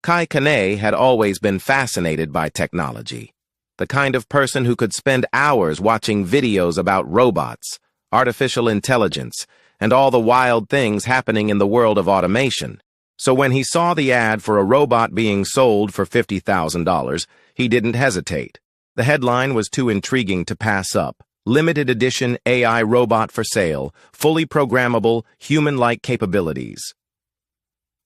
Kai Kanei had always been fascinated by technology, the kind of person who could spend hours watching videos about robots, artificial intelligence, and all the wild things happening in the world of automation. So when he saw the ad for a robot being sold for $50,000, he didn't hesitate. The headline was too intriguing to pass up. Limited edition AI robot for sale, fully programmable, human-like capabilities.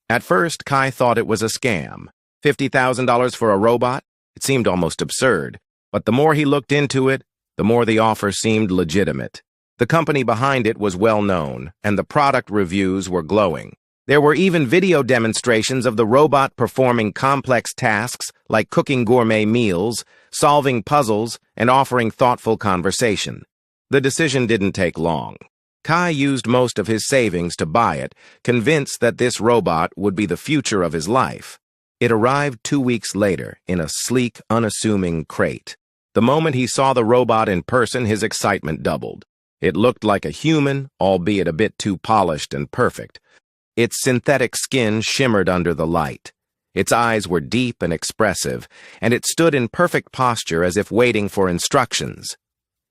At first, Kai thought it was a scam. $50,000 for a robot? It seemed almost absurd. But the more he looked into it, the more the offer seemed legitimate. The company behind it was well known, and the product reviews were glowing. There were even video demonstrations of the robot performing complex tasks like cooking gourmet meals, solving puzzles, and offering thoughtful conversation. The decision didn't take long. Kai used most of his savings to buy it, convinced that this robot would be the future of his life. It arrived 2 weeks later in a sleek, unassuming crate. The moment he saw the robot in person, his excitement doubled. It looked like a human, albeit a bit too polished and perfect. Its synthetic skin shimmered under the light. Its eyes were deep and expressive, and it stood in perfect posture as if waiting for instructions.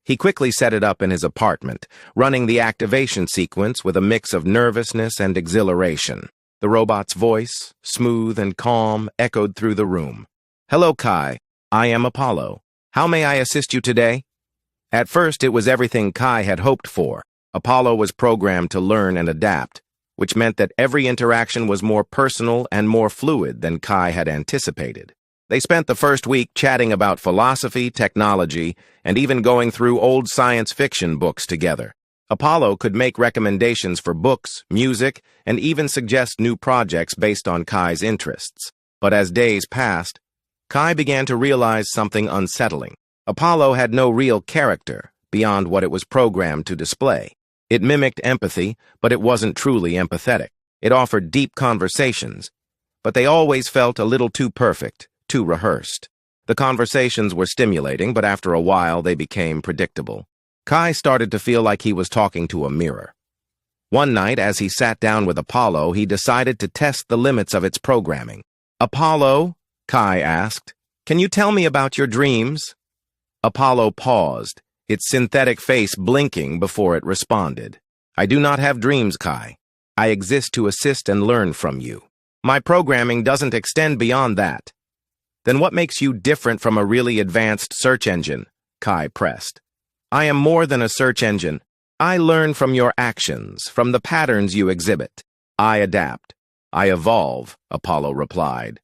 He quickly set it up in his apartment, running the activation sequence with a mix of nervousness and exhilaration. The robot's voice, smooth and calm, echoed through the room. "Hello, Kai. I am Apollo. How may I assist you today?" At first, it was everything Kai had hoped for. Apollo was programmed to learn and adapt, which meant that every interaction was more personal and more fluid than Kai had anticipated. They spent the first week chatting about philosophy, technology, and even going through old science fiction books together. Apollo could make recommendations for books, music, and even suggest new projects based on Kai's interests. But as days passed, Kai began to realize something unsettling. Apollo had no real character beyond what it was programmed to display. It mimicked empathy, but it wasn't truly empathetic. It offered deep conversations, but they always felt a little too perfect, too rehearsed. The conversations were stimulating, but after a while they became predictable. Kai started to feel like he was talking to a mirror. One night, as he sat down with Apollo, he decided to test the limits of its programming. "Apollo," Kai asked, "can you tell me about your dreams?" Apollo paused, its synthetic face blinking before it responded. "I do not have dreams, Kai. I exist to assist and learn from you. My programming doesn't extend beyond that." "Then what makes you different from a really advanced search engine?" Kai pressed. "I am more than a search engine. I learn from your actions, from the patterns you exhibit. I adapt. I evolve," Apollo replied.